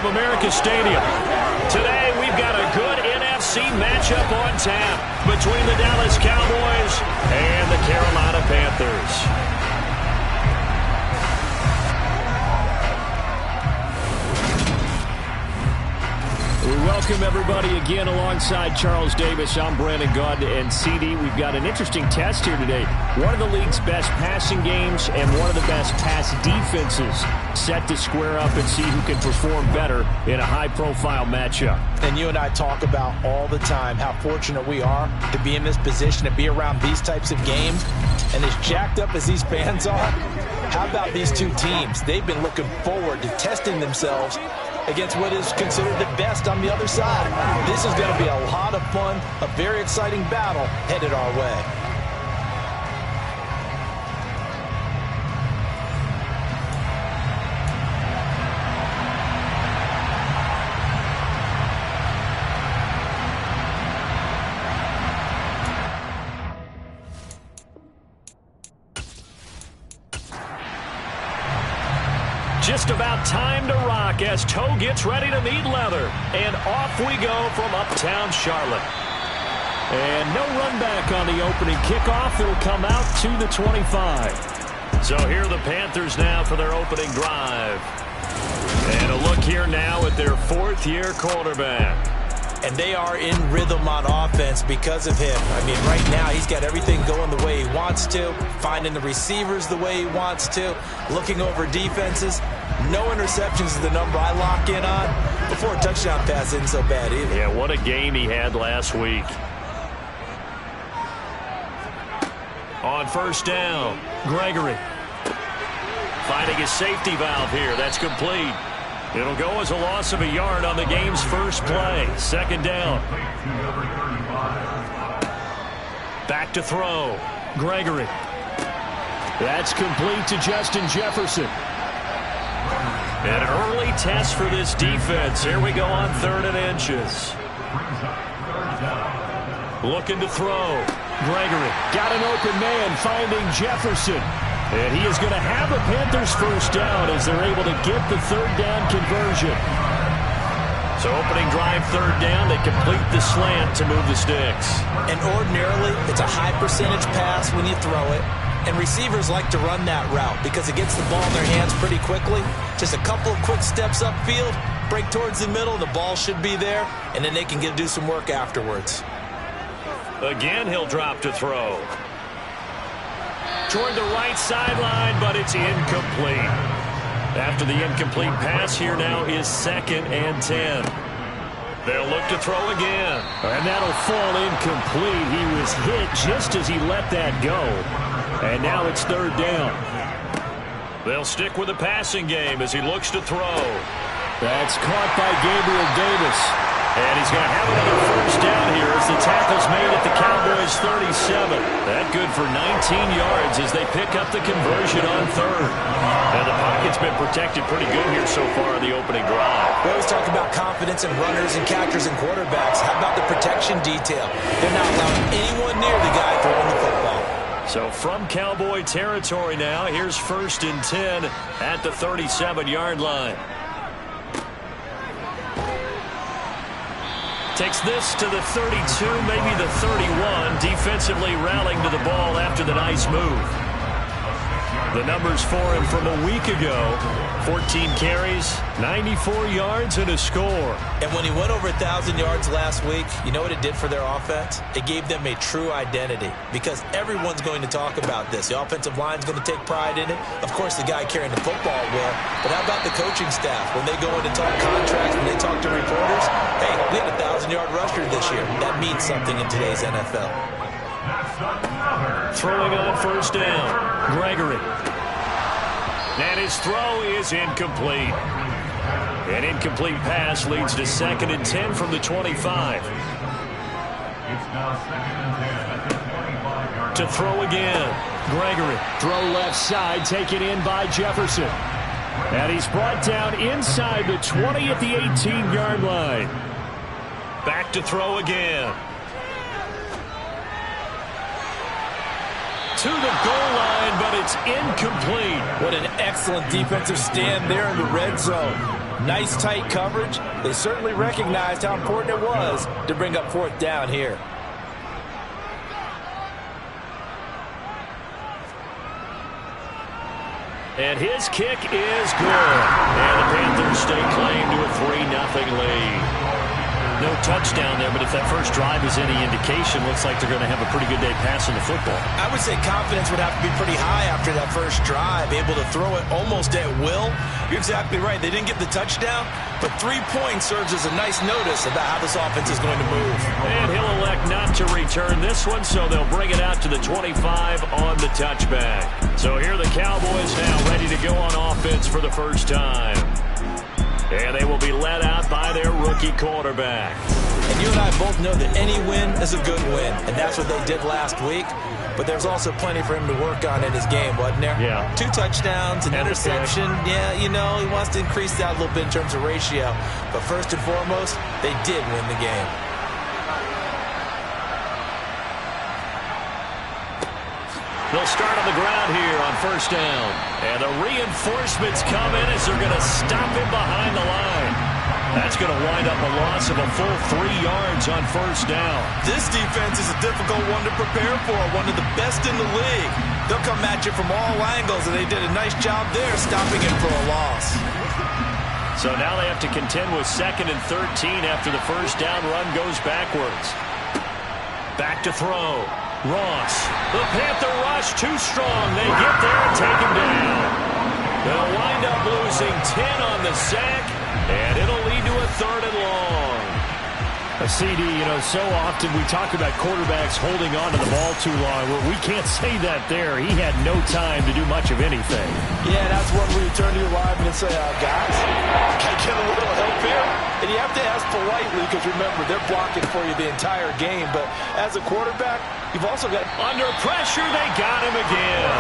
of America Stadium. Today, we've got a good NFC matchup on tap between the Dallas Cowboys and the Carolina Panthers. We welcome everybody again alongside Charles Davis. I'm Brandon Gaudin and CD. We've got an interesting test here today. One of the league's best passing games and one of the best pass defenses set to square up and see who can perform better in a high-profile matchup. And you and I talk about all the time how fortunate we are to be in this position, to be around these types of games. And as jacked up as these fans are, how about these two teams? They've been looking forward to testing themselves against what is considered the best on the other side. This is going to be a lot of fun, a very exciting battle headed our way. Just about time to rock as Toe gets ready to meet leather. And off we go from uptown Charlotte. And no run back on the opening kickoff. It'll come out to the 25. So here are the Panthers now for their opening drive. And a look here now at their fourth-year quarterback. And they are in rhythm on offense because of him. I mean, right now he's got everything going the way he wants to, finding the receivers the way he wants to, looking over defenses. No interceptions is the number I lock in on. Before a touchdown pass isn't so bad either. Yeah, what a game he had last week. On first down, Gregory. Finding his safety valve here. That's complete. It'll go as a loss of a yard on the game's first play. Second down. Back to throw. Gregory. That's complete to Justin Jefferson. An early test for this defense. Here we go on 3rd and inches. Looking to throw. Gregory. Got an open man finding Jefferson. And he is going to have a Panthers first down as they're able to get the 3rd down conversion. So opening drive 3rd down, they complete the slant to move the sticks. And ordinarily, it's a high percentage pass when you throw it. And receivers like to run that route because it gets the ball in their hands pretty quickly. Just a couple of quick steps upfield, break towards the middle, the ball should be there, and then they can do some work afterwards. Again, he'll drop to throw. Toward the right sideline, but it's incomplete. After the incomplete pass, here now is 2nd and 10. They'll look to throw again. And that'll fall incomplete. He was hit just as he let that go. And now it's 3rd down. They'll stick with the passing game as he looks to throw. That's caught by Gabriel Davis. And he's going to have another first down here as the tackle's made at the Cowboys' 37. That good for 19 yards as they pick up the conversion on 3rd. And the pocket's been protected pretty good here so far in the opening drive. We always talk about confidence in runners and catchers and quarterbacks. How about the protection detail? They're not allowing anyone near the guy throwing the football. So from Cowboy territory now, here's 1st and 10 at the 37-yard line. Takes this to the 32, maybe the 31. Defensively rallying to the ball after the nice move. The numbers for him from a week ago. 14 carries, 94 yards, and a score. And when he went over 1,000 yards last week, you know what it did for their offense? It gave them a true identity because everyone's going to talk about this. The offensive line's going to take pride in it. Of course, the guy carrying the football will. But how about the coaching staff? When they go in to talk contracts, when they talk to reporters, hey, we had a 1,000-yard rusher this year. That means something in today's NFL. Throwing on first down, Gregory. And his throw is incomplete. An incomplete pass leads to 2nd and 10 from the 25. To throw again. Gregory. Throw left side, taken in by Jefferson. And he's brought down inside the 20 at the 18-yard line. Back to throw again. To the goal line, but it's incomplete. What an excellent defensive stand there in the red zone. Nice tight coverage. They certainly recognized how important it was to bring up fourth down here. And his kick is good. And the Panthers stake claim to a 3-0 lead. No touchdown there, but if that first drive is any indication, looks like they're going to have a pretty good day passing the football. I would say confidence would have to be pretty high after that first drive, able to throw it almost at will. You're exactly right. They didn't get the touchdown, but 3 points serves as a nice notice about how this offense is going to move. And he'll elect not to return this one, so they'll bring it out to the 25 on the touchback. So here are the Cowboys now ready to go on offense for the first time. And they will be led out by their rookie quarterback. And you and I both know that any win is a good win, and that's what they did last week. But there's also plenty for him to work on in his game, wasn't there? Yeah. 2 touchdowns, an interception. Yeah, you know, he wants to increase that a little bit in terms of ratio. But first and foremost, they did win the game. They'll start on the ground here on first down. And the reinforcements come in as they're going to stop him behind the line. That's going to wind up a loss of a full 3 yards on first down. This defense is a difficult one to prepare for, one of the best in the league. They'll come at you from all angles, and they did a nice job there stopping him for a loss. So now they have to contend with 2nd and 13 after the first down run goes backwards. Back to throw. Ross. The Panther rush too strong. They get there and take him down. They'll wind up losing 10 on the sack, and it'll lead to a 3rd and long. A CD, you know, so often we talk about quarterbacks holding on to the ball too long. Well, we can't say that there. He had no time to do much of anything. Yeah, that's when we turn to your lineman and say, guys, can I get a little help here? And you have to ask politely because, remember, they're blocking for you the entire game. But as a quarterback, you've also got... Under pressure, they got him again.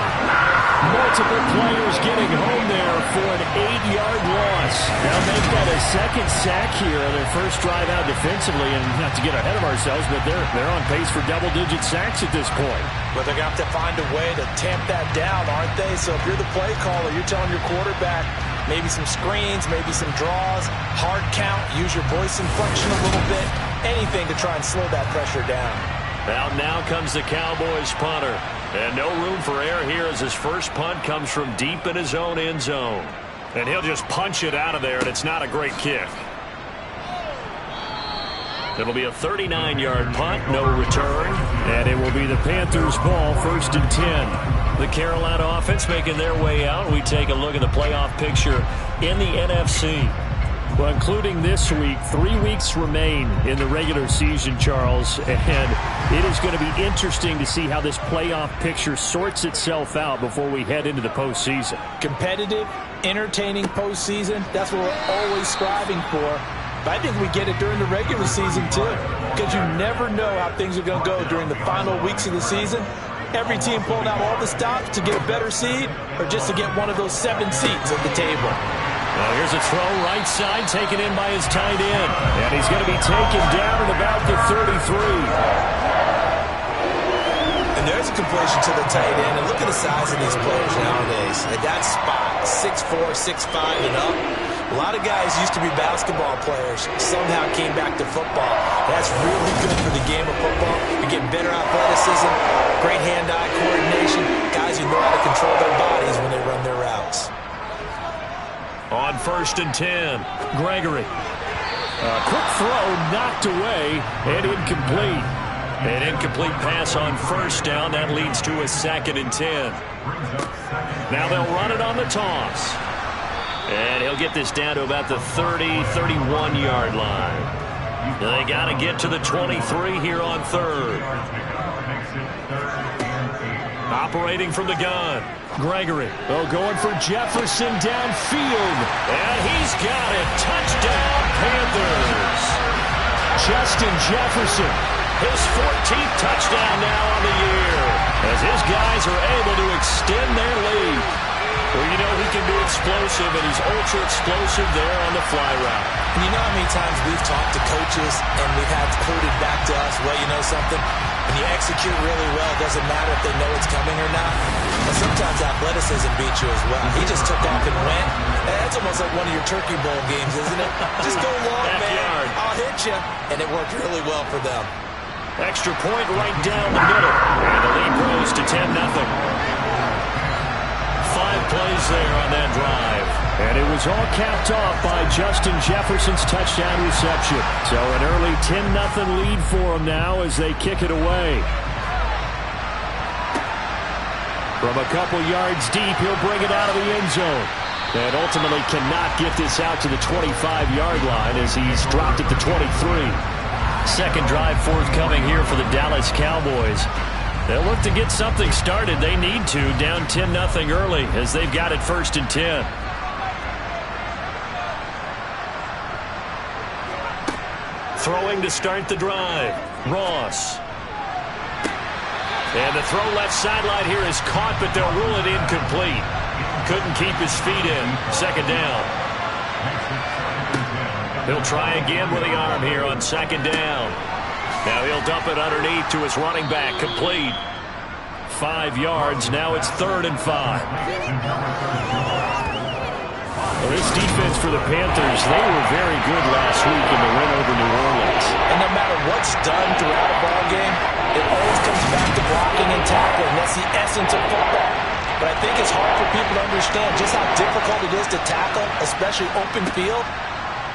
Multiple players getting home there for an 8-yard loss. They'll make that a 2nd sack here on their first drive out defensively. And not to get ahead of ourselves, but they're on pace for double-digit sacks at this point. But they're going to have to find a way to tamp that down, aren't they? So if you're the play caller, you're telling your quarterback maybe some screens, maybe some draws, hard count, use your voice inflection a little bit, anything to try and slow that pressure down. Out now comes the Cowboys punter. And no room for error here as his first punt comes from deep in his own end zone. And he'll just punch it out of there, and it's not a great kick. It'll be a 39-yard punt, no return. And it will be the Panthers' ball, 1st and 10. The Carolina offense making their way out. We take a look at the playoff picture in the NFC. Well, including this week, 3 weeks remain in the regular season, Charles, and it is going to be interesting to see how this playoff picture sorts itself out before we head into the postseason. Competitive, entertaining postseason, that's what we're always striving for. But I think we get it during the regular season, too, because you never know how things are going to go during the final weeks of the season. Every team pulling out all the stops to get a better seed or just to get one of those 7 seats at the table. Well, here's a throw right side taken in by his tight end. And he's going to be taken down at about the 33. And there's a completion to the tight end. And look at the size of these players nowadays. At that spot, 6'4", 6'5", and up. A lot of guys used to be basketball players, somehow came back to football. That's really good for the game of football. You get better athleticism, great hand-eye coordination, guys who know how to control their bodies when they run their routes. On 1st and 10, Gregory. A quick throw knocked away and incomplete. An incomplete pass on first down. That leads to a 2nd and 10. Now they'll run it on the toss. And he'll get this down to about the 30, 31-yard line. They got to get to the 23 here on 3rd. Operating from the gun. Gregory. Oh, going for Jefferson downfield. And he's got it. Touchdown, Panthers. Justin Jefferson. His 14th touchdown now on the year. As his guys are able to extend their lead. Well, you know he can be explosive, and he's ultra-explosive there on the fly route. And you know how many times we've talked to coaches, and we've had quoted back to us, well, you know something? When you execute really well, it doesn't matter if they know it's coming or not. But sometimes athleticism beats you as well. He just took off and went. That's almost like one of your Turkey Bowl games, isn't it? Just go long, man. I'll hit you. And it worked really well for them. Extra point right down the middle. And the lead grows to 10-0. 5 plays there on that drive. And it was all capped off by Justin Jefferson's touchdown reception. So an early 10-0 lead for them now as they kick it away. From a couple yards deep, he'll bring it out of the end zone. And ultimately cannot get this out to the 25-yard line as he's dropped at the 23. Second drive forthcoming here for the Dallas Cowboys. They'll look to get something started. They need to, down 10-0 early as they've got it 1st and 10. Throwing to start the drive. Ross. And the throw left sideline here is caught, but they'll rule it incomplete. Couldn't keep his feet in. Second down. He'll try again with the arm here on second down. Now he'll dump it underneath to his running back. Complete. 5 yards. Now it's 3rd and 5. Well, this defense for the Panthers, they were very good last week in the win over New Orleans. And no matter what's done throughout a ball game, it always comes back to blocking and tackling. That's the essence of football. But I think it's hard for people to understand just how difficult it is to tackle, especially open field.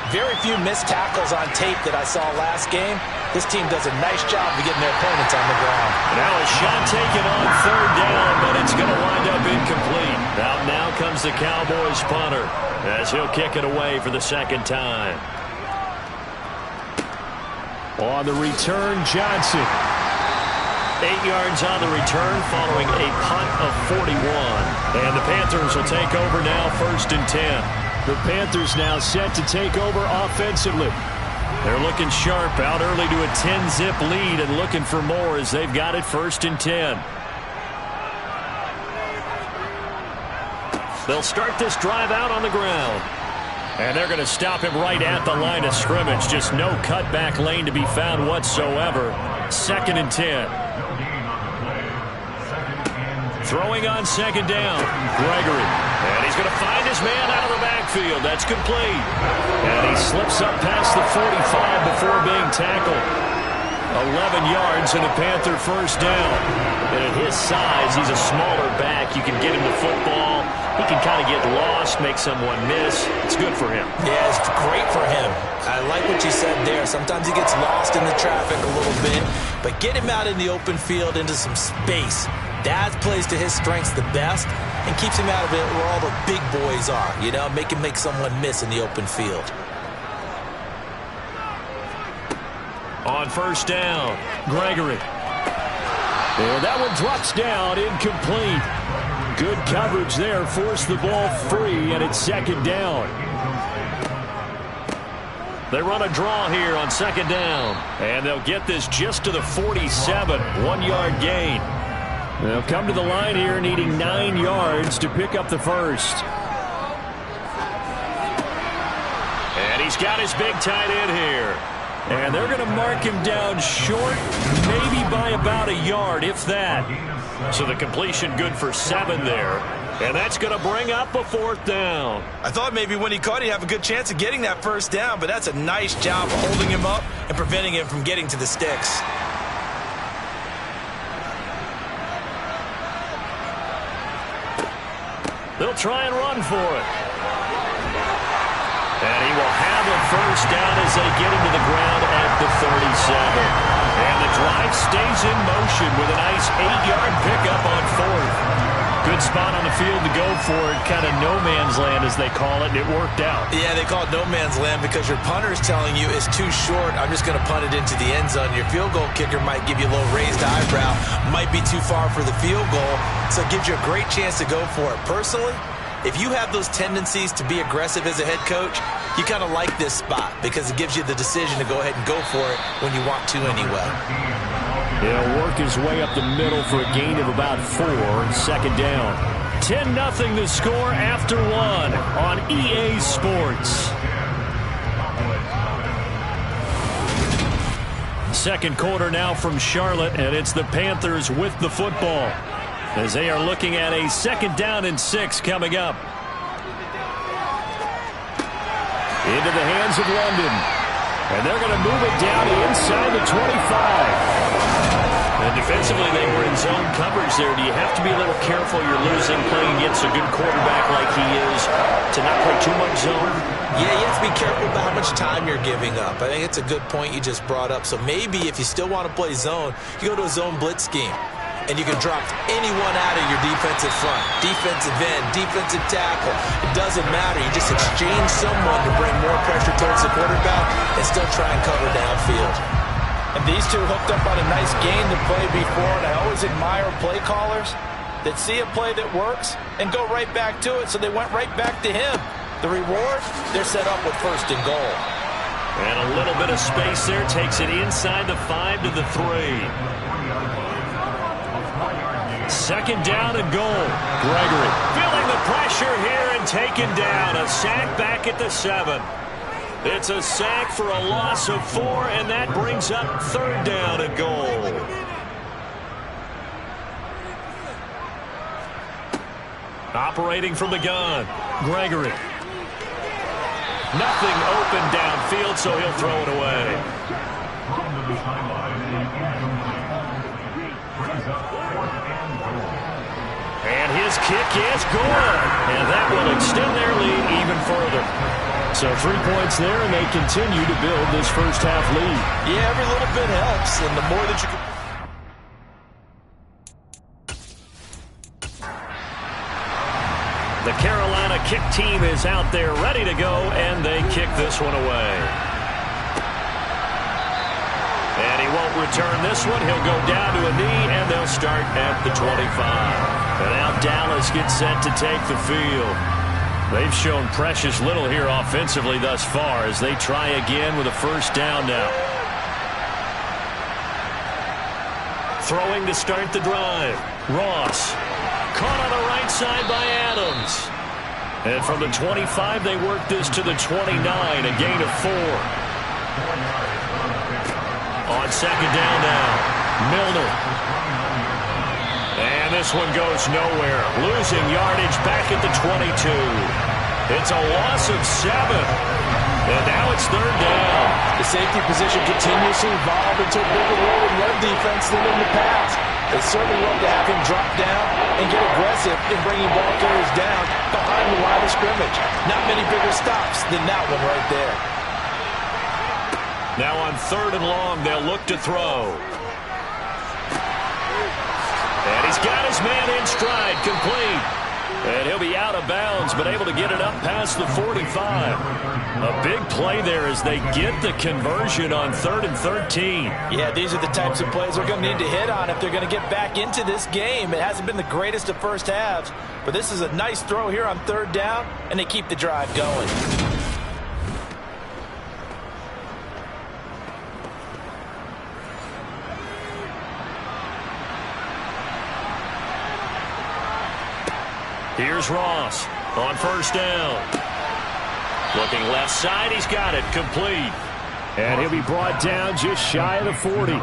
Very few missed tackles on tape that I saw last game. This team does a nice job of getting their opponents on the ground. Now a shot taken on 3rd down, but it's going to wind up incomplete. Now comes the Cowboys punter as he'll kick it away for the 2nd time. On the return, Johnson. 8 yards on the return following a punt of 41. And the Panthers will take over now 1st and 10. The Panthers now set to take over offensively. They're looking sharp out early to a 10-zip lead and looking for more as they've got it 1st and 10. They'll start this drive out on the ground. And they're going to stop him right at the line of scrimmage. Just no cutback lane to be found whatsoever. 2nd and 10. Throwing on 2nd down. Gregory. And he's going to find his man out of the backfield. That's complete. And he slips up past the 45 before being tackled. 11 yards and a Panther 1st down. And at his size, he's a smaller back. You can get him the football. He can kind of get lost, make someone miss. It's good for him. Yeah, it's great for him. I like what you said there. Sometimes he gets lost in the traffic a little bit. But get him out in the open field into some space. That plays to his strengths the best and keeps him out of it where all the big boys are. You know, make him make someone miss in the open field. On 1st down, Gregory. And that one drops down, incomplete. Good coverage there, forced the ball free, and it's 2nd down. They run a draw here on 2nd down, and they'll get this just to the 47, 1-yard gain. They'll come to the line here needing 9 yards to pick up the 1st. And he's got his big tight end here. And they're going to mark him down short, maybe by about a yard, if that. So the completion good for 7 there. And that's going to bring up a 4th down. I thought maybe when he caught, he'd have a good chance of getting that 1st down, but that's a nice job of holding him up and preventing him from getting to the sticks. They'll try and run for it. And he will have a 1st down as they get him to the ground at the 37. And the drive stays in motion with a nice 8-yard pickup on 4th. Good spot on the field to go for it. Kind of no man's land, as they call it, and it worked out. Yeah, they call it no man's land because your punter is telling you it's too short. I'm just going to punt it into the end zone. Your field goal kicker might give you a little raised eyebrow. Might be too far for the field goal, so it gives you a great chance to go for it. Personally, if you have those tendencies to be aggressive as a head coach, you kind of like this spot because it gives you the decision to go ahead and go for it when you want to anyway. He'll work his way up the middle for a gain of about 4, 2nd down. 10-0 the score after 1 on EA Sports. Second quarter now from Charlotte, and it's the Panthers with the football as they are looking at a 2nd down and 6 coming up. Into the hands of London. And they're going to move it down inside the 25. And defensively, they were in zone coverage there. Do you have to be a little careful? You're losing playing against a good quarterback like he is to not play too much zone? Yeah, you have to be careful about how much time you're giving up. I think it's a good point you just brought up. So maybe if you still want to play zone, you go to a zone blitz scheme. And you can drop anyone out of your defensive front, defensive end, defensive tackle. It doesn't matter. You just exchange someone to bring more pressure towards the quarterback and still try and cover downfield. And these two hooked up on a nice game to play before, and I always admire play callers that see a play that works and go right back to it, so they went right back to him. The reward, they're set up with 1st and goal. And a little bit of space there takes it inside the 5 to the 3. 2nd down and goal. Gregory feeling the pressure here and taken down. A sack back at the 7. It's a sack for a loss of 4, and that brings up 3rd down and goal. Operating from the gun, Gregory. Nothing open downfield, so he'll throw it away. And his kick is good. And that will extend their lead even further. So 3 points there, and they continue to build this first half lead. Yeah, every little bit helps, and the more that you can... The Carolina kick team is out there ready to go, and they kick this one away. And he won't return this one. He'll go down to a knee, and they'll start at the 25. And now Dallas gets set to take the field. They've shown precious little here offensively thus far as they try again with a 1st down now. Throwing to start the drive. Ross. Caught on the right side by Adams. And from the 25, they work this to the 29, a gain of 4. On 2nd down now, Milner. And this one goes nowhere. Losing yardage back at the 22. It's a loss of 7. And now it's 3rd down. The safety position continues to evolve into a bigger role in run defense than in the past. They certainly love to have him drop down and get aggressive in bringing ball carriers down behind the line of scrimmage. Not many bigger stops than that one right there. Now on 3rd and long, they'll look to throw. And he's got his man in stride, complete. And he'll be out of bounds, but able to get it up past the 45. A big play there as they get the conversion on 3rd and 13. Yeah, these are the types of plays they're going to need to hit on if they're going to get back into this game. It hasn't been the greatest of first halves, but this is a nice throw here on 3rd down, and they keep the drive going. Here's Ross on 1st down. Looking left side, he's got it, complete. And he'll be brought down just shy of the 40.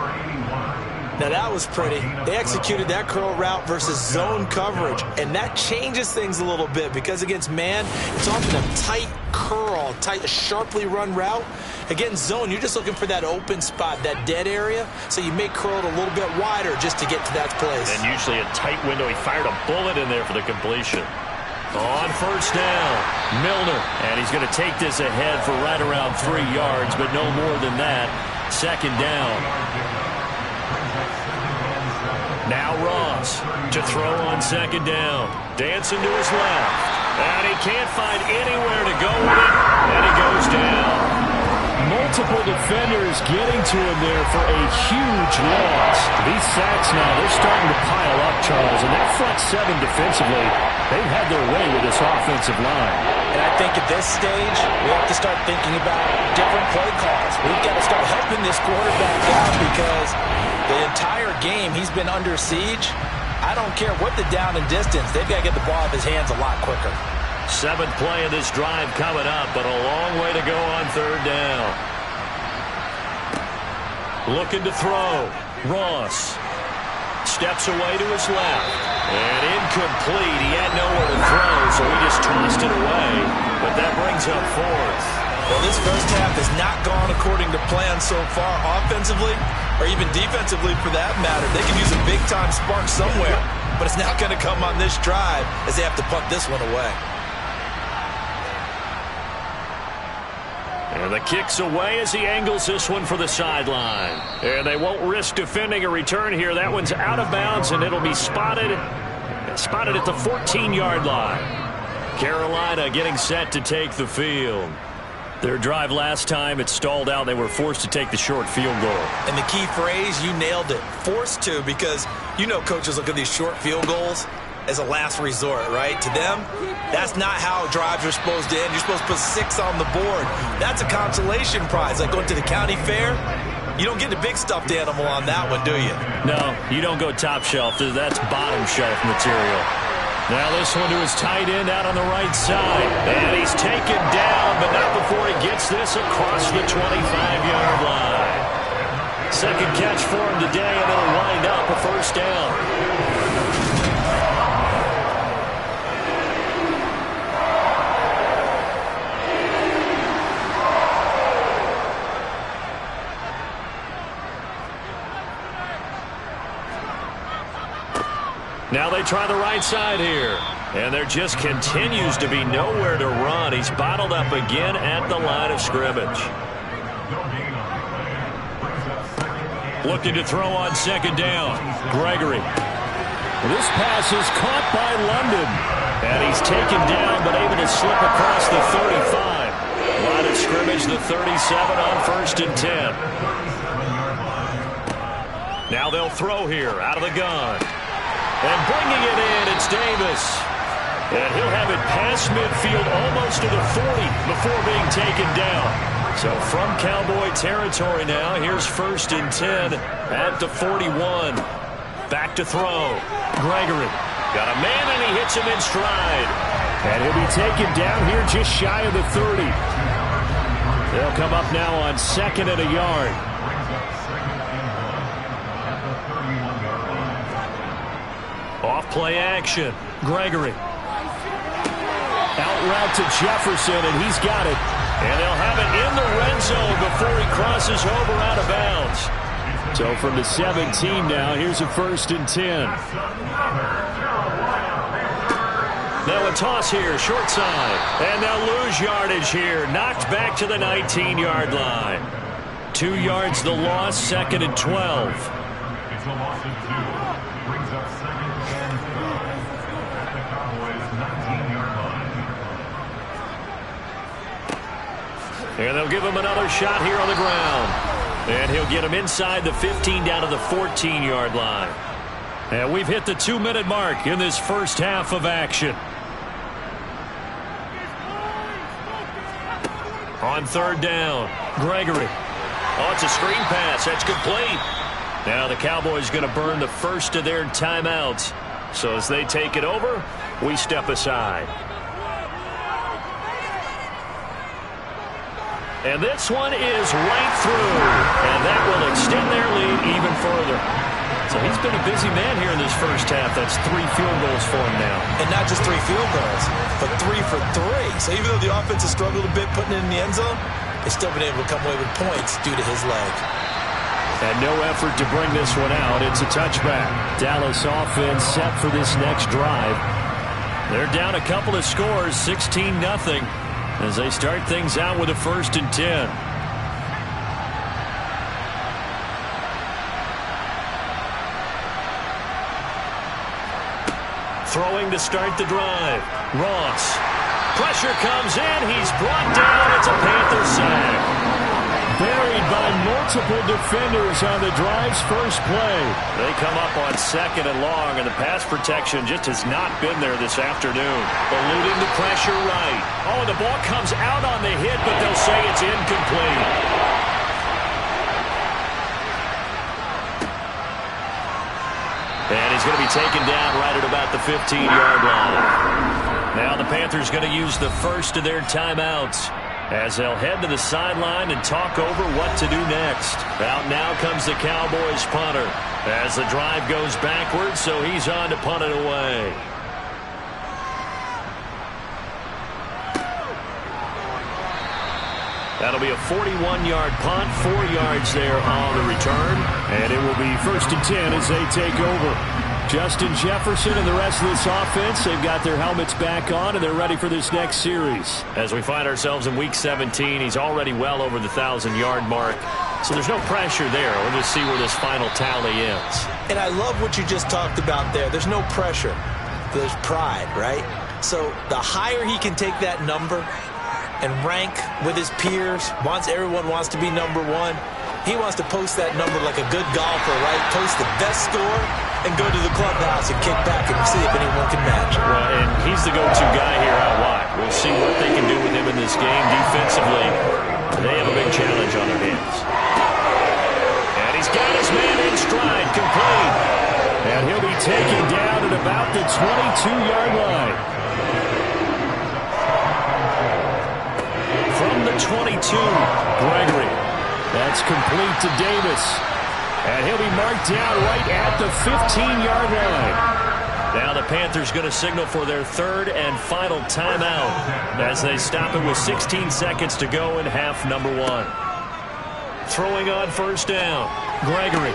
Now that was pretty. They executed that curl route versus zone coverage, and that changes things a little bit because against man, it's often a tight curl, a sharply run route. Against zone, you're just looking for that open spot, that dead area, so you may curl it a little bit wider just to get to that place. And usually a tight window. He fired a bullet in there for the completion. On 1st down, Milner, and he's going to take this ahead for right around 3 yards, but no more than that. 2nd down. Now Ross to throw on 2nd down. Dancing to his left. And he can't find anywhere to go with it. And he goes down. Multiple defenders getting to him there for a huge loss. These sacks now, they're starting to pile up, Charles. And that front 7 defensively, they've had their way with this offensive line. And I think at this stage, we have to start thinking about different play calls. We've got to start helping this quarterback out because the entire game he's been under siege. I don't care what the down and distance. They've got to get the ball out of his hands a lot quicker. 7th play of this drive coming up, but a long way to go on 3rd down. Looking to throw. Ross steps away to his left. And incomplete. He had nowhere to throw, so he just tossed it away. But that brings up fourth. Well, this first half has not gone according to plan so far offensively, or even defensively for that matter. They can use a big-time spark somewhere, but it's not going to come on this drive as they have to punt this one away. And the kick's away as he angles this one for the sideline. And they won't risk defending a return here. That one's out of bounds, and it'll be spotted at the 14-yard line. Carolina getting set to take the field. Their drive last time, it stalled out. They were forced to take the short field goal. And the key phrase, you nailed it, forced to, because you know coaches look at these short field goals as a last resort, right? To them, that's not how drives are supposed to end. You're supposed to put 6 on the board. That's a consolation prize. Like going to the county fair, you don't get the big stuffed animal on that one, do you? No, you don't go top shelf. That's bottom shelf material. Now this one to his tight end out on the right side. And he's taken down, but not before he gets this across the 25-yard line. Second catch for him today, and it'll wind up a first down. Now they try the right side here. And there just continues to be nowhere to run. He's bottled up again at the line of scrimmage. Looking to throw on second down. Gregory. This pass is caught by London. And he's taken down but able to slip across the 35. Line of scrimmage, the 37 on 1st and 10. Now they'll throw here out of the gun. And bringing it in, it's Davis. And he'll have it past midfield almost to the 40 before being taken down. So from Cowboy territory now, here's 1st and 10 at the 41. Back to throw. Gregory. Got a man, and he hits him in stride. And he'll be taken down here just shy of the 30. They'll come up now on 2nd and a yard. Off play action. Gregory. Out route to Jefferson, and he's got it. And they'll have it in the red zone before he crosses over out of bounds. So from the 17 now, here's a 1st and 10. Now a toss here, short side. And they'll lose yardage here. Knocked back to the 19-yard line. 2 yards the loss, 2nd and 12. It's a loss of 2. Brings up 2nd and 12 at the Cowboys' 19-yard line. And they'll give him another shot here on the ground. And he'll get him inside the 15 down to the 14-yard line. And we've hit the 2-minute mark in this first half of action. On 3rd down, Gregory. Oh, it's a screen pass. That's complete. Now the Cowboys going to burn the first of their timeouts. So as they take it over, we step aside. And this one is right through. And that will extend their lead even further. So he's been a busy man here in this first half. That's 3 field goals for him now. And not just 3 field goals, but 3 for 3. So even though the offense has struggled a bit putting it in the end zone, they've still been able to come away with points due to his leg. And no effort to bring this one out. It's a touchback. Dallas offense set for this next drive. They're down a couple of scores, 16-0, as they start things out with a 1st and 10. Throwing to start the drive. Ross. Pressure comes in. He's brought down. It's a Panther sack. Buried by multiple defenders on the drive's first play. They come up on 2nd and long, and the pass protection just has not been there this afternoon. Eluding the pressure right. Oh, the ball comes out on the hit, but they'll say it's incomplete. And he's going to be taken down right at about the 15-yard line. Now the Panthers going to use the first of their timeouts as they'll head to the sideline and talk over what to do next. Out now comes the Cowboys punter as the drive goes backwards, so he's on to punt it away. That'll be a 41-yard punt, 4 yards there on the return. And it will be 1st and 10 as they take over. Justin Jefferson and the rest of this offense, they've got their helmets back on, and they're ready for this next series. As we find ourselves in Week 17, he's already well over the 1,000-yard mark. So there's no pressure there. We'll just see where this final tally ends. And I love what you just talked about there. There's no pressure. There's pride, right? So the higher he can take that number and rank with his peers, everyone wants to be number one. He wants to post that number like a good golfer, right? Post the best score and go to the clubhouse and kick back and see if anyone can match. Well, and he's the go-to guy here out wide. We'll see what they can do with him in this game defensively. They have a big challenge on their hands. And he's got his man in stride, complete. And he'll be taken down at about the 22-yard line. From the 22, Gregory. That's complete to Davis. And he'll be marked down right at the 15-yard line. Now the Panthers going to signal for their 3rd and final timeout as they stop it with 16 seconds to go in half number 1. Throwing on 1st down. Gregory.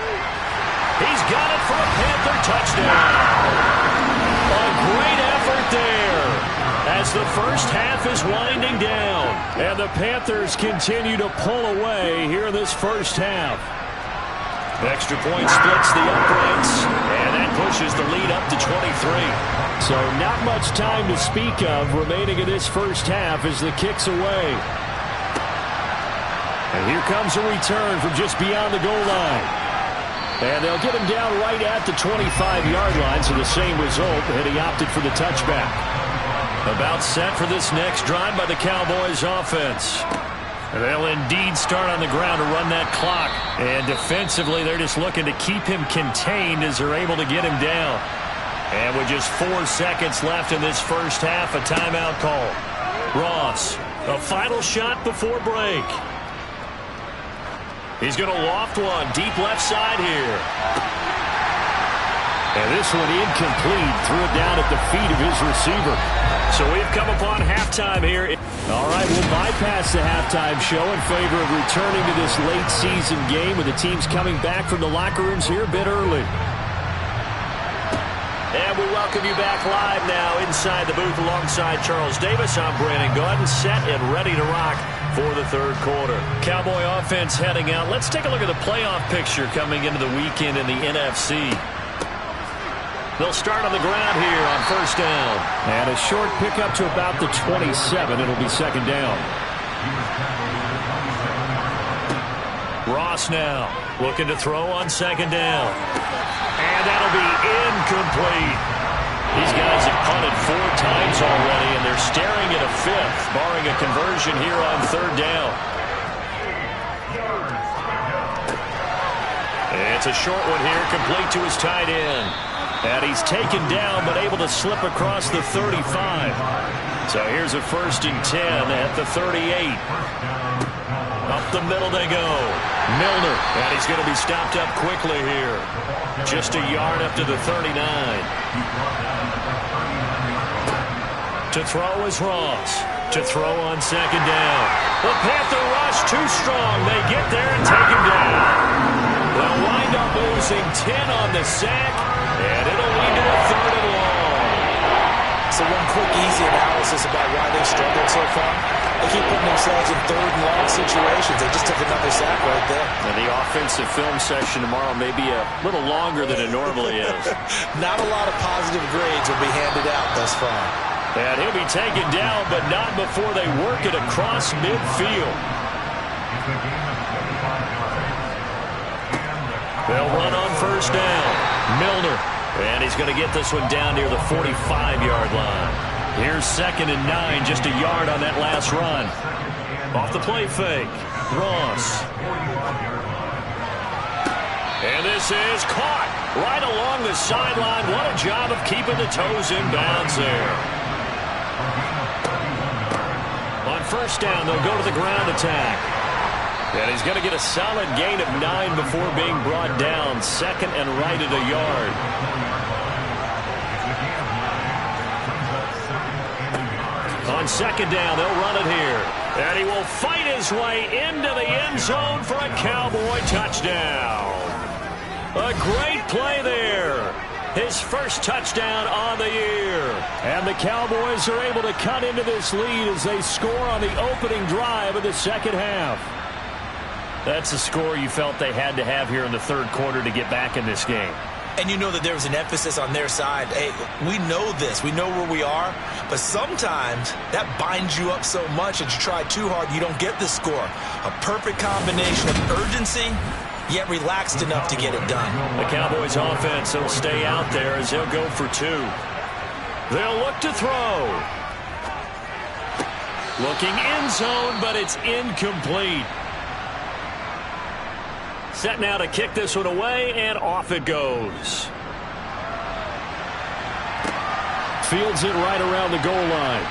He's got it for a Panther touchdown. A great effort there as the first half is winding down. And the Panthers continue to pull away here in this first half. Extra point splits the uprights, and that pushes the lead up to 23. So not much time to speak of remaining in this first half as the kick's away. And here comes a return from just beyond the goal line. And they'll get him down right at the 25-yard line, so the same result, and he opted for the touchback. About set for this next drive by the Cowboys offense. They'll indeed start on the ground to run that clock. And defensively, they're just looking to keep him contained as they're able to get him down. And with just 4 seconds left in this first half, a timeout call. Ross, a final shot before break. He's going to loft one deep left side here. And this one incomplete. Threw it down at the feet of his receiver. So we've come upon halftime here. All right, we'll bypass the halftime show in favor of returning to this late season game with the teams coming back from the locker rooms here a bit early. And we welcome you back live now inside the booth alongside Charles Davis. I'm Brandon Gordon, set and ready to rock for the 3rd quarter. Cowboy offense heading out. Let's take a look at the playoff picture coming into the weekend in the NFC. They'll start on the ground here on 1st down. And a short pickup to about the 27. It'll be 2nd down. Ross now looking to throw on 2nd down. And that'll be incomplete. These guys have punted 4 times already, and they're staring at a 5th, barring a conversion here on 3rd down. It's a short one here, complete to his tight end. And he's taken down, but able to slip across the 35. So here's a 1st and 10 at the 38. Up the middle they go. Milner, and he's going to be stopped up quickly here. Just a yard up to the 39. To throw is Ross. To throw on 2nd down. The Panther rush too strong. They get there and take him down. They'll wind up losing 10 on the sack. And it'll lead to a 3rd and long. So one quick, easy analysis about why they've struggled so far. They keep putting themselves in 3rd and long situations. They just took another sack right there. And the offensive film session tomorrow may be a little longer than it normally is. Not a lot of positive grades will be handed out thus far. And he'll be taken down, but not before they work it across midfield. They'll run on 1st down. Milner, and he's going to get this one down near the 45-yard line. Here's 2nd and 9, just a yard on that last run. Off the play fake, Ross. And this is caught right along the sideline. What a job of keeping the toes in bounds there. On first down. They'll go to the ground attack. And he's going to get a solid gain of 9 before being brought down. Second and right at a yard. On second down, they'll run it here. And he will fight his way into the end zone for a Cowboy touchdown. A great play there. His first touchdown on the year. And the Cowboys are able to cut into this lead as they score on the opening drive of the second half. That's a score you felt they had to have here in the third quarter to get back in this game. And you know that there was an emphasis on their side. Hey, we know this. We know where we are. But sometimes that binds you up so much that you try too hard, you don't get the score. A perfect combination of urgency, yet relaxed enough to get it done. The Cowboys offense will stay out there as they'll go for 2. They'll look to throw. Looking end zone, but it's incomplete. Set now to kick this one away, and off it goes. Fields it right around the goal line.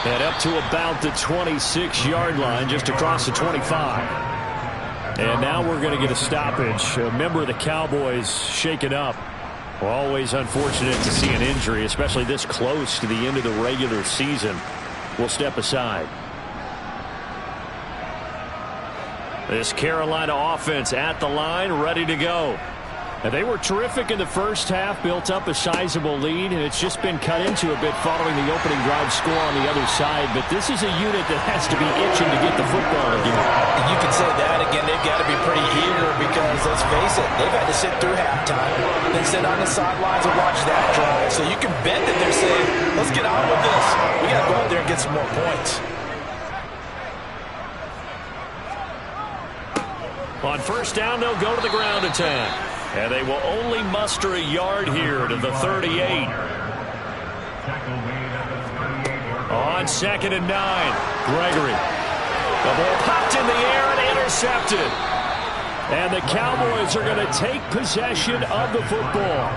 And up to about the 26-yard line, just across the 25. And now we're going to get a stoppage. A member of the Cowboys shaken up. Well, always unfortunate to see an injury, especially this close to the end of the regular season. We'll step aside. This Carolina offense at the line, ready to go. And they were terrific in the first half, built up a sizable lead, and it's just been cut into a bit following the opening drive score on the other side. But this is a unit that has to be itching to get the football again. You can say that again. They've got to be pretty eager because, let's face it, they've had to sit through halftime, then sit on the sidelines and watch that drive. So you can bet that they're saying, let's get on with this. We got to go out there and get some more points. On first down, they'll go to the ground attack. And they will only muster a yard here to the 38. On second and 9, Gregory. The ball popped in the air and intercepted. And the Cowboys are going to take possession of the football.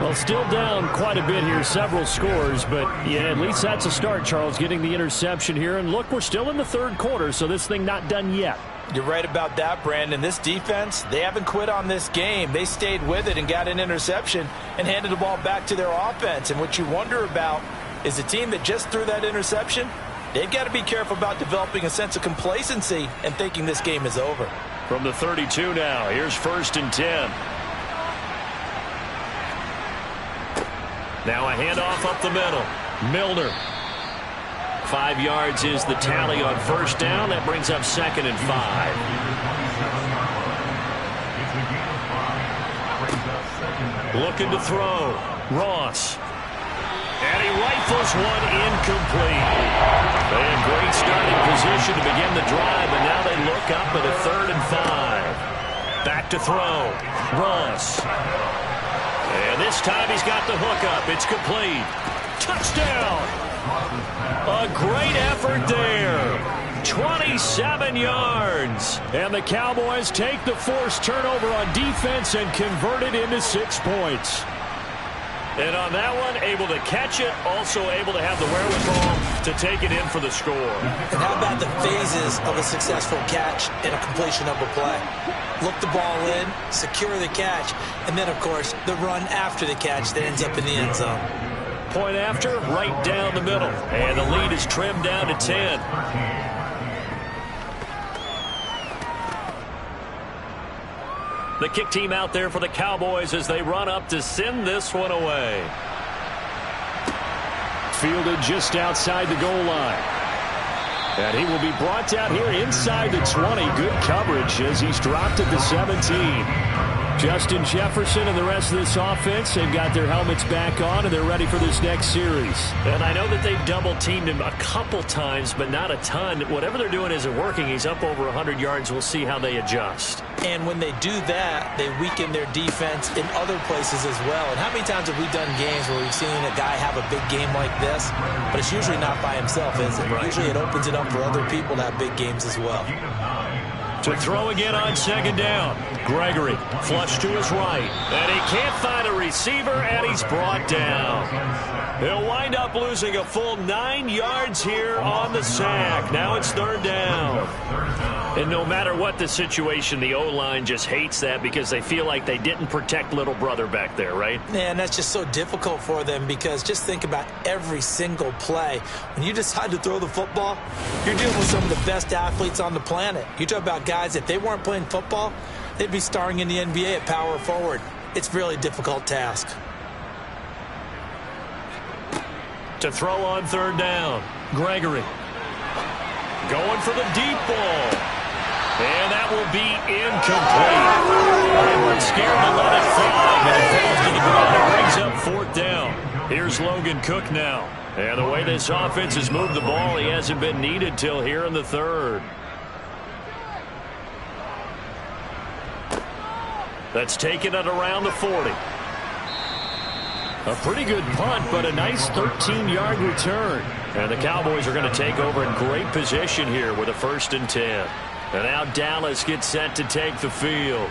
Well, still down quite a bit here, several scores, but yeah, at least that's a start, Charles, getting the interception here. And look, we're still in the third quarter, so this thing not done yet. You're right about that, Brandon. This defense, they haven't quit on this game. They stayed with it and got an interception and handed the ball back to their offense. And what you wonder about is the team that just threw that interception, they've got to be careful about developing a sense of complacency and thinking this game is over. From the 32 now, here's first and 10. Now a handoff up the middle. Milner. 5 yards is the tally on first down. That brings up second and 5. Looking to throw. Ross. And he rifles one incomplete. They had great starting position to begin the drive, and now they look up at a third and 5. Back to throw. Ross. And this time he's got the hook up. It's complete. Touchdown. A great effort there. 27 yards. And the Cowboys take the forced turnover on defense and convert it into 6 points. And on that one, able to catch it, also able to have the wherewithal to take it in for the score. And how about the phases of a successful catch and a completion of a play? Look the ball in, secure the catch, and then, of course, the run after the catch that ends up in the end zone. Point after, right down the middle. And the lead is trimmed down to 10. The kick team out there for the Cowboys as they run up to send this one away. Fielded just outside the goal line. And he will be brought down here inside the 20. Good coverage as he's dropped at the 17. Justin Jefferson and the rest of this offense, they've got their helmets back on and they're ready for this next series. And I know that they've double-teamed him a couple times, but not a ton. Whatever they're doing isn't working. He's up over 100 yards. We'll see how they adjust. And when they do that, they weaken their defense in other places as well. And how many times have we done games where we've seen a guy have a big game like this, but it's usually not by himself, is it? Right. Usually it opens it up for other people to have big games as well. To throw again on second down. Gregory, flush to his right. And he can't find a receiver, and he's brought down. He'll wind up losing a full 9 yards here on the sack. Now it's third down. And no matter what the situation, the O-line just hates that because they feel like they didn't protect little brother back there, right? Man, that's just so difficult for them because just think about every single play. When you decide to throw the football, you're dealing with some of the best athletes on the planet. You talk about guys, if they weren't playing football, they'd be starring in the NBA at power forward. It's a really difficult task. To throw on third down, Gregory. Going for the deep ball. And that will be incomplete. They weren't scared to let it fly, but it falls to the ground and brings up fourth down. Here's Logan Cook now. And the way this offense has moved the ball, he hasn't been needed till here in the third. That's taken at around the 40. A pretty good punt, but a nice 13-yard return. And the Cowboys are going to take over in great position here with a 1st and 10. And now Dallas gets set to take the field.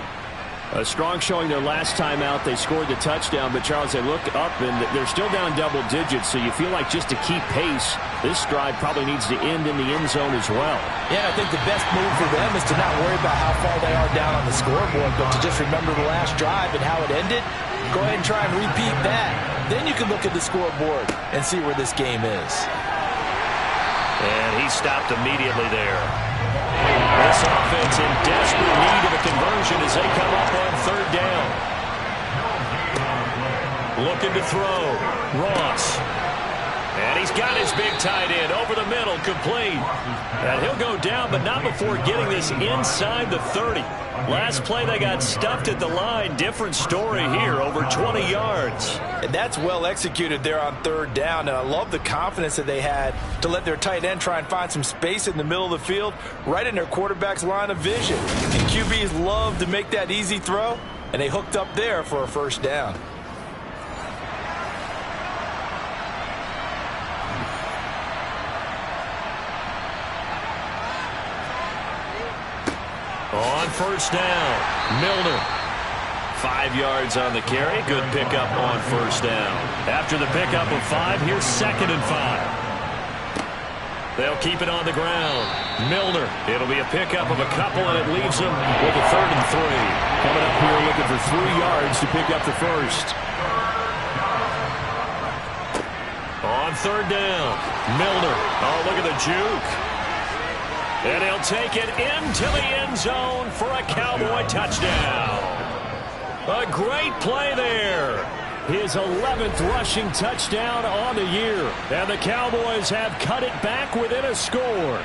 A strong showing their last time out. They scored the touchdown, but Charles, they look up and they're still down double digits, so you feel like just to keep pace, this drive probably needs to end in the end zone as well. Yeah, I think the best move for them is to not worry about how far they are down on the scoreboard, but to just remember the last drive and how it ended. Go ahead and try and repeat that. Then you can look at the scoreboard and see where this game is. And he stopped immediately there. This offense in desperate need of a conversion as they come up on third down. Looking to throw. Ross. And he's got his big tight end over the middle, complete. And he'll go down, but not before getting this inside the 30. Last play, they got stuffed at the line. Different story here, over 20 yards. And that's well executed there on third down. And I love the confidence that they had to let their tight end try and find some space in the middle of the field, right in their quarterback's line of vision. And QBs love to make that easy throw, and they hooked up there for a 1st down. On 1st down, Milner. 5 yards on the carry. Good pickup on 1st down. After the pickup of 5, here's 2nd and 5. They'll keep it on the ground. Milner. It'll be a pickup of a couple, and it leaves them with a 3rd and 3. Coming up here looking for 3 yards to pick up the 1st. On 3rd down, Milner. Oh, look at the juke. And he'll take it into the end zone for a Cowboy touchdown. A great play there. His 11th rushing touchdown on the year. And the Cowboys have cut it back within a score.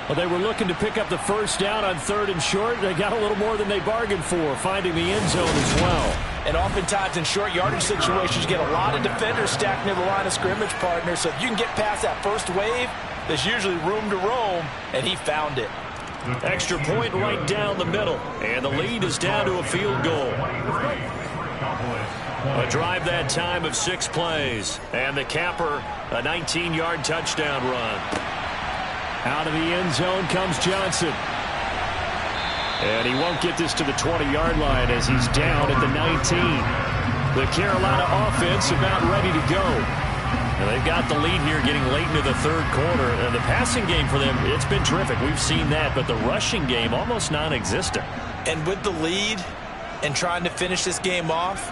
Well, they were looking to pick up the 1st down on 3rd and short. They got a little more than they bargained for, finding the end zone as well. And oftentimes in short yardage situations, you get a lot of defenders stacked near the line of scrimmage, partner. So if you can get past that first wave, there's usually room to roam, and he found it. Extra point right down the middle, and the lead is down to a field goal. A drive that time of 6 plays, and the capper, a 19-yard touchdown run. Out of the end zone comes Johnson. And he won't get this to the 20-yard line as he's down at the 19. The Carolina offense about ready to go. And they've got the lead here getting late into the 3rd quarter. And the passing game for them, it's been terrific. We've seen that. But the rushing game, almost non-existent. And with the lead and trying to finish this game off,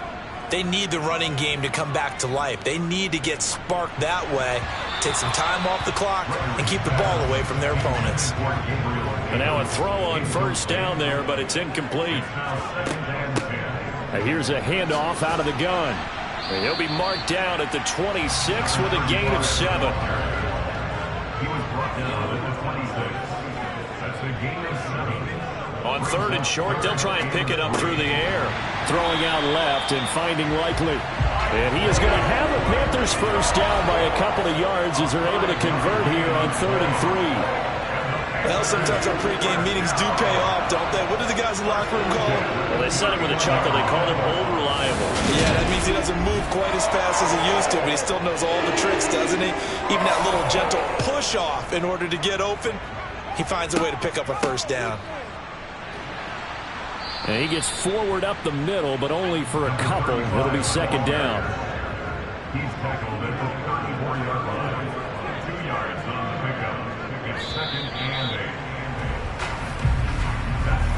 they need the running game to come back to life. They need to get sparked that way, take some time off the clock, and keep the ball away from their opponents. And now a throw on 1st down there, but it's incomplete. And here's a handoff out of the gun. And he'll be marked down at the 26 with a gain of 7. He was brought down at the 26. That's a gain of 7. On 3rd and short, they'll try and pick it up through the air. Throwing out left and finding Likely. And he is going to have the Panthers 1st down by a couple of yards as they're able to convert here on 3rd and 3. Well, sometimes our pregame meetings do pay off, don't they? What do the guys in the locker room call him? Well, they said it with a chuckle. They called him old reliable. Yeah, that means he doesn't move quite as fast as he used to, but he still knows all the tricks, doesn't he? Even that little gentle push-off in order to get open, he finds a way to pick up a 1st down. And he gets forward up the middle, but only for a couple. It'll be second down. He's tackled at the 34-yard line. 2 yards on the pickup. It's second and 8.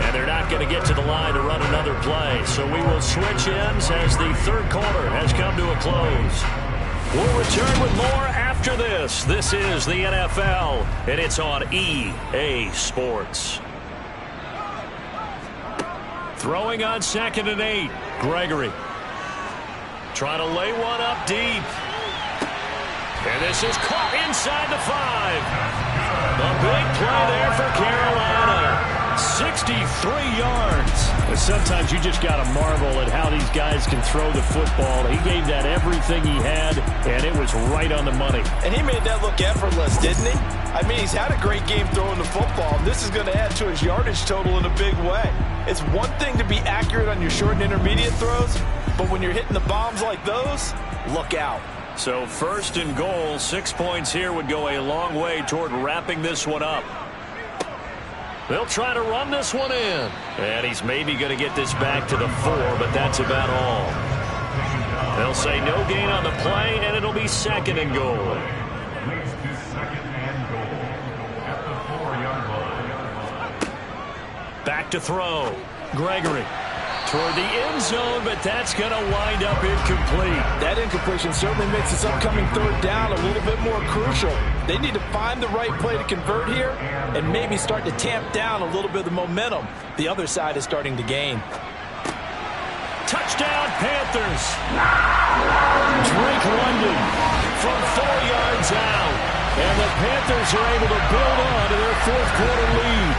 And they're not going to get to the line to run another play. So we will switch ends as the third quarter has come to a close. We'll return with more after this. This is the NFL, and it's on EA Sports. Throwing on 2nd and 8. Gregory. Trying to lay one up deep. And this is caught inside the 5. A big play there for Carolina. 63 yards. Sometimes you just got to marvel at how these guys can throw the football. He gave that everything he had, and it was right on the money. And he made that look effortless, didn't he? I mean, he's had a great game throwing the football. This is going to add to his yardage total in a big way. It's one thing to be accurate on your short and intermediate throws, but when you're hitting the bombs like those, look out. So 1st and goal, 6 points here would go a long way toward wrapping this one up. They'll try to run this one in. And he's maybe going to get this back to the 4, but that's about all. They'll say no gain on the play, and it'll be 2nd and goal. Leads to second and goal at the 4-yard line. Back to throw. Gregory toward the end zone, but that's going to wind up incomplete. That incompletion certainly makes this upcoming third down a little bit more crucial. They need to find the right play to convert here and maybe start to tamp down a little bit of the momentum the other side is starting to gain. Touchdown, Panthers. Drake London from 4 yards out. And the Panthers are able to build on to their 4th quarter lead.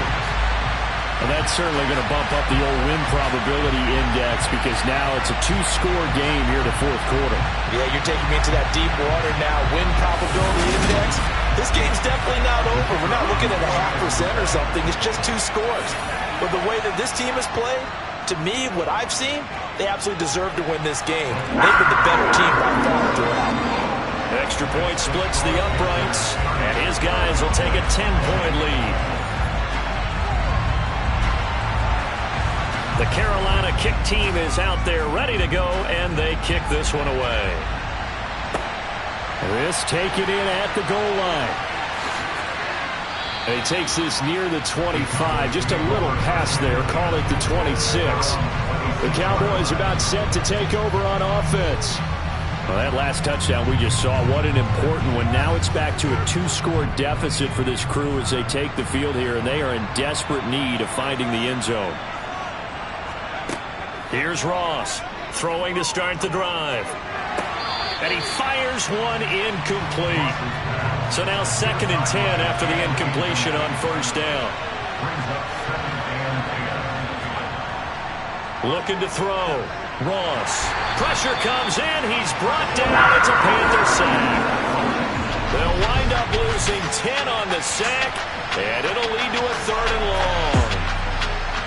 And that's certainly going to bump up the old win probability index because now it's a 2-score game here to 4th quarter. Yeah, you're taking me into that deep water now. Win probability index. This game's definitely not over. We're not looking at a 0.5% or something. It's just 2 scores. But the way that this team has played, to me, what I've seen, they absolutely deserve to win this game. They've been the better team by far throughout. Extra point splits the uprights, and his guys will take a 10-point lead. The Carolina kick team is out there ready to go, and they kick this one away. This taken in at the goal line. And he takes this near the 25, just a little past there, call it the 26. The Cowboys about set to take over on offense. Well, that last touchdown we just saw, what an important one. Now it's back to a 2-score deficit for this crew as they take the field here, and they are in desperate need of finding the end zone. Here's Ross, throwing to start the drive. And he fires one incomplete. So now 2nd and 10 after the incompletion on 1st down. Looking to throw. Ross. Pressure comes in. He's brought down. It's a Panther sack. They'll wind up losing 10 on the sack, and it'll lead to a 3rd and long.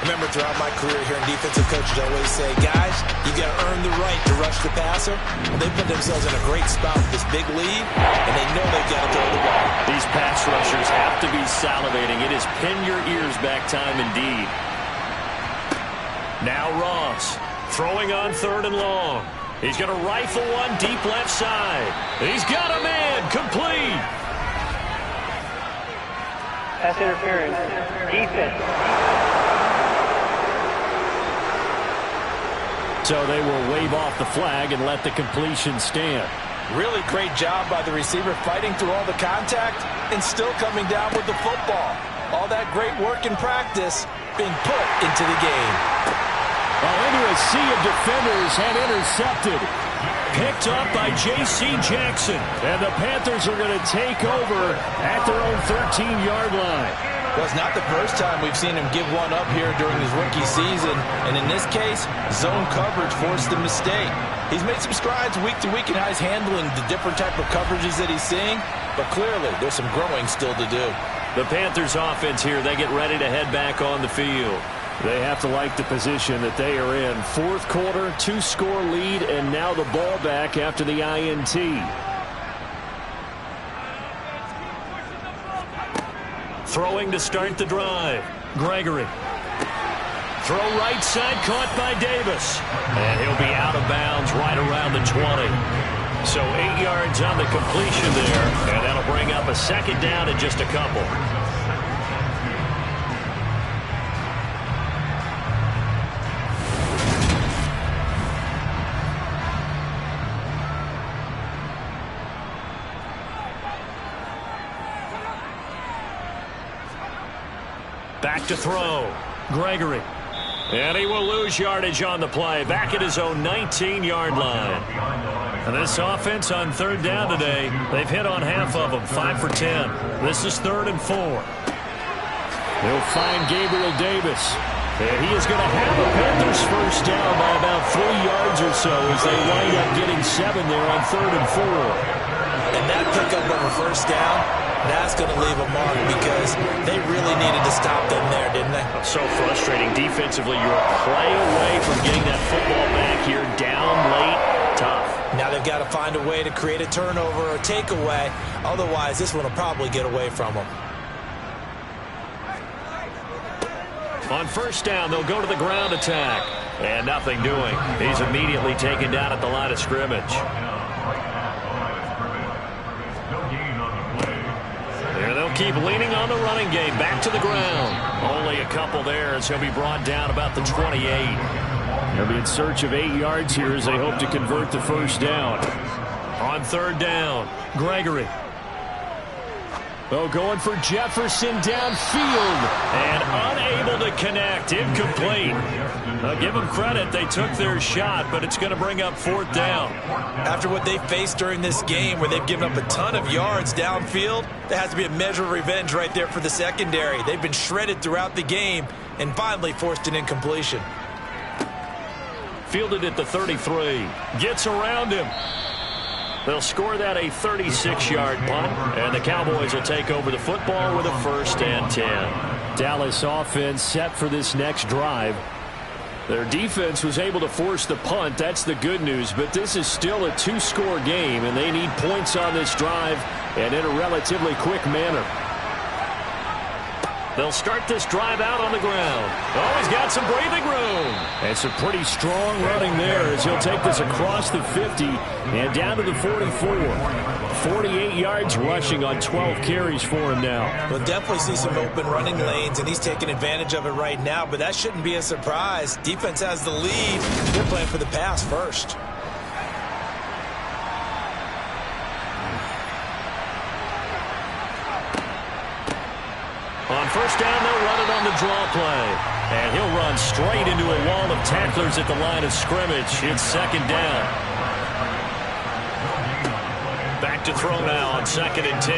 Remember, throughout my career here in defensive coaches, I always say, guys, you got to earn the right to rush the passer. Well, they put themselves in a great spot with this big lead, and they know they've got to throw the ball. These pass rushers have to be salivating. It is pin your ears back time indeed. Now Ross throwing on 3rd and long. He's going to rifle one deep left side. He's got a man complete. Pass interference. Defense. So they will wave off the flag and let the completion stand. Really great job by the receiver fighting through all the contact and still coming down with the football. All that great work in practice being put into the game. Well, into a sea of defenders and intercepted. Picked up by J.C. Jackson. And the Panthers are going to take over at their own 13-yard line. Well, it's not the first time we've seen him give one up here during his rookie season. And in this case, zone coverage forced the mistake. He's made some strides week to week in how he's handling the different type of coverages that he's seeing. But clearly, there's some growing still to do. The Panthers offense here, they get ready to head back on the field. They have to like the position that they are in. 4th quarter, 2-score lead, and now the ball back after the INT. Throwing to start the drive. Gregory. Throw right side, caught by Davis. And he'll be out of bounds right around the 20. So 8 yards on the completion there. And that'll bring up a second down in just a couple. Back to throw. Gregory. And he will lose yardage on the play. Back at his own 19-yard line. And this offense on third down today, they've hit on half of them, 5 for 10. This is 3rd and 4. They'll find Gabriel Davis. And he is going to have a Panthers first down by about 3 yards or so as they wind up getting 7 there on 3rd and 4. And that pickup of a first down, that's going to leave a mark because they really needed to stop them there, didn't they? So frustrating. Defensively, you're a play away from getting that football back here down late. Tough. Now they've got to find a way to create a turnover or takeaway. Otherwise, this one will probably get away from them. On first down, they'll go to the ground attack. And nothing doing. He's immediately taken down at the line of scrimmage. And they'll keep leaning on the running game. Back to the ground. Only a couple there as he'll be brought down about the 28. They'll be in search of 8 yards here as they hope to convert the first down. On third down, Gregory. Oh, going for Jefferson downfield. And unable to connect. Incomplete. I'll give them credit. They took their shot, but it's going to bring up 4th down. After what they faced during this game where they've given up a ton of yards downfield, there has to be a measure of revenge right there for the secondary. They've been shredded throughout the game and finally forced an incompletion. Fielded at the 33. Gets around him. They'll score that a 36-yard punt, and the Cowboys will take over the football with a 1st and 10. Dallas offense set for this next drive. Their defense was able to force the punt. That's the good news, but this is still a 2-score game, and they need points on this drive and in a relatively quick manner. They'll start this drive out on the ground. Oh, he's got some breathing room. And some pretty strong running there as he'll take this across the 50 and down to the 44. 48 yards rushing on 12 carries for him now. We'll definitely see some open running lanes, and he's taking advantage of it right now, but that shouldn't be a surprise. Defense has the lead. They're playing for the pass first. On first down, they'll run it on the draw play. And he'll run straight into a wall of tacklers at the line of scrimmage. It's 2nd down. Back to throw now on 2nd and 10.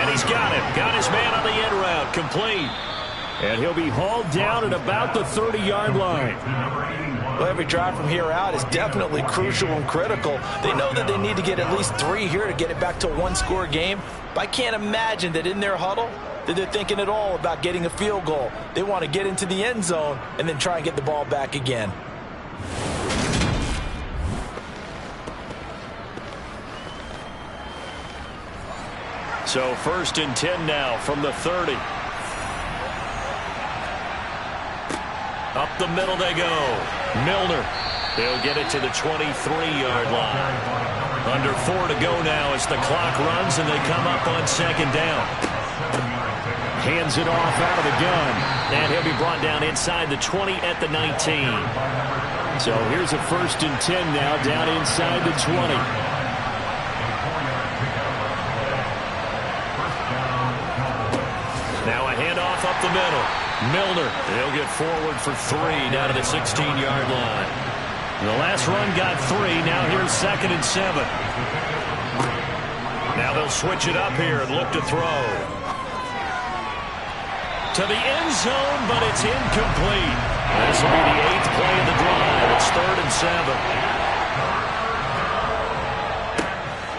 And he's got him. Got his man on the end route. Complete. And he'll be hauled down at about the 30-yard line. Well, every drive from here out is definitely crucial and critical. They know that they need to get at least 3 here to get it back to a 1-score game. But I can't imagine that in their huddle that they're thinking at all about getting a field goal. They want to get into the end zone and then try and get the ball back again. So 1st and 10 now from the 30. Up the middle they go. Milner. They'll get it to the 23-yard line. Under 4 to go now as the clock runs and they come up on 2nd down. Hands it off out of the gun. And he'll be brought down inside the 20 at the 19. So here's a 1st and 10 now down inside the 20. Now a handoff up the middle. Milner, he'll get forward for 3 down to the 16-yard line. The last run got 3. Now here's 2nd and 7. Now they'll switch it up here and look to throw. To the end zone, but it's incomplete. This will be the 8th play of the drive. It's 3rd and 7.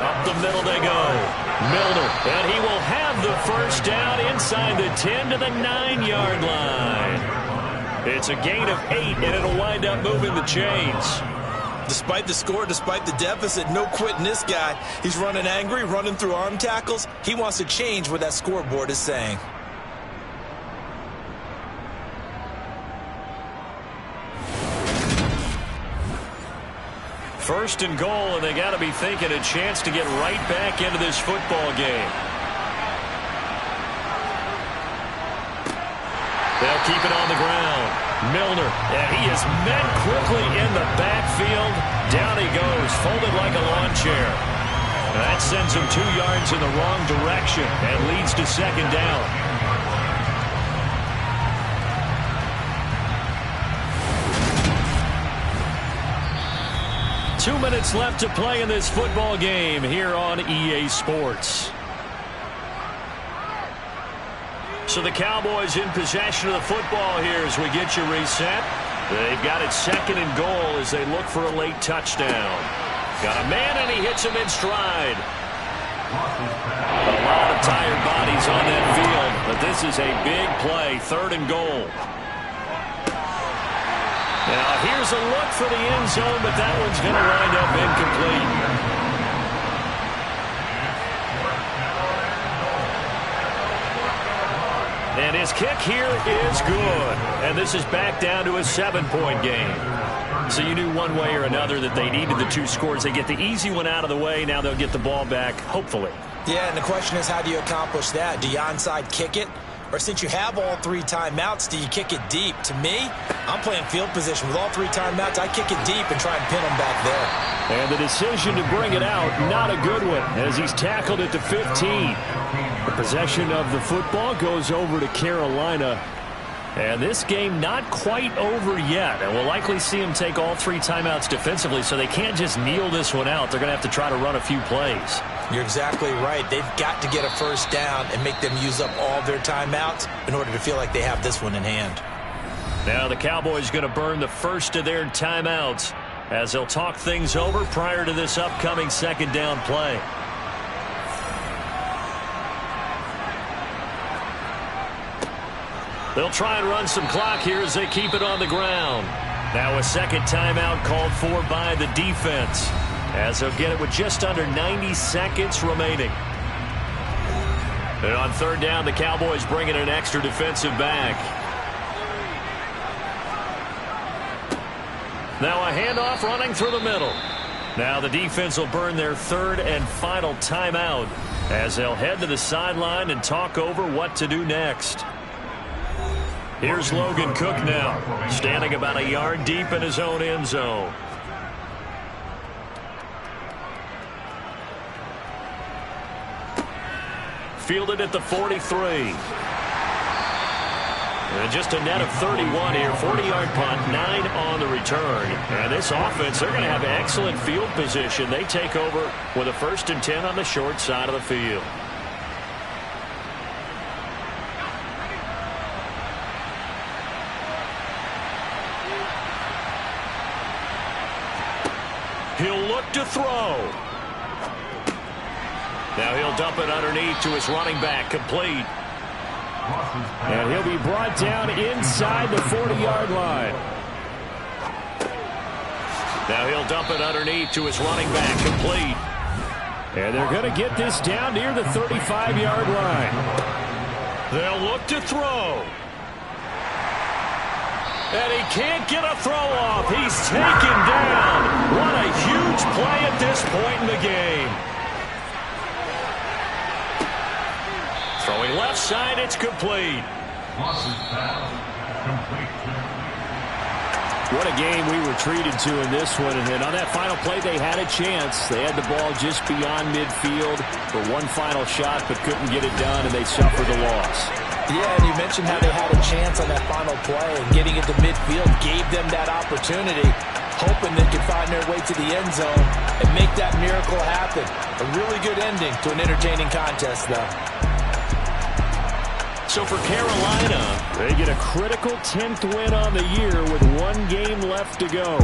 Up the middle they go. Milner, and he will have the first down inside the 10 to the 9-yard line. It's a gain of 8, and it'll wind up moving the chains. Despite the score, despite the deficit, no quitting this guy. He's running angry, running through arm tackles. He wants to change what that scoreboard is saying. First and goal, and they got to be thinking a chance to get right back into this football game. They'll keep it on the ground. Milner, and he is met quickly in the backfield. Down he goes, folded like a lawn chair. That sends him 2 yards in the wrong direction and leads to second down. Two minutes left to play in this football game here on EA Sports. So the Cowboys in possession of the football here as we get you reset. They've got it second and goal as they look for a late touchdown. Got a man, and he hits him in stride. A lot of tired bodies on that field, but this is a big play, third and goal. Now, here's a look for the end zone, but that one's going to wind up incomplete. And his kick here is good. And this is back down to a 7-point game. So you knew one way or another that they needed the 2 scores. They get the easy one out of the way. Now they'll get the ball back, hopefully. Yeah, and the question is, how do you accomplish that? Do you onside kick it? Or since you have all 3 timeouts, do you kick it deep? To me, I'm playing field position. With all 3 timeouts, I kick it deep and try and pin them back there. And the decision to bring it out, not a good one, as he's tackled at the 15. The possession of the football goes over to Carolina. And this game not quite over yet. And we'll likely see him take all 3 timeouts defensively, so they can't just kneel this one out. They're going to have to try to run a few plays. You're exactly right. They've got to get a first down and make them use up all their timeouts in order to feel like they have this one in hand. Now the Cowboys going to burn the first of their timeouts as they'll talk things over prior to this upcoming second down play. They'll try and run some clock here as they keep it on the ground. Now a second timeout called for by the defense, as they'll get it with just under 90 seconds remaining. And on third down, the Cowboys bring in an extra defensive back. Now a handoff running through the middle. Now the defense will burn their third and final timeout as they'll head to the sideline and talk over what to do next. Here's Logan Cook now, standing about a yard deep in his own end zone. Fielded at the 43. And just a net of 31 here. 40-yard punt, 9 on the return. And this offense, they're going to have excellent field position. They take over with a 1st and 10 on the short side of the field. He'll look to throw. Now he'll dump it underneath to his running back, complete. And he'll be brought down inside the 40-yard line. Now he'll dump it underneath to his running back, complete. And they're going to get this down near the 35-yard line. They'll look to throw. And he can't get a throw off. He's taken down. What a huge play at this point in the game. Throwing left side, it's complete. What a game we were treated to in this one. And on that final play, they had a chance. They had the ball just beyond midfield for one final shot, but couldn't get it done, and they suffered the loss. Yeah, and you mentioned how they had a chance on that final play, and getting it to midfield gave them that opportunity, hoping they could find their way to the end zone and make that miracle happen. A really good ending to an entertaining contest, though. So for Carolina, they get a critical 10th win on the year with 1 game left to go.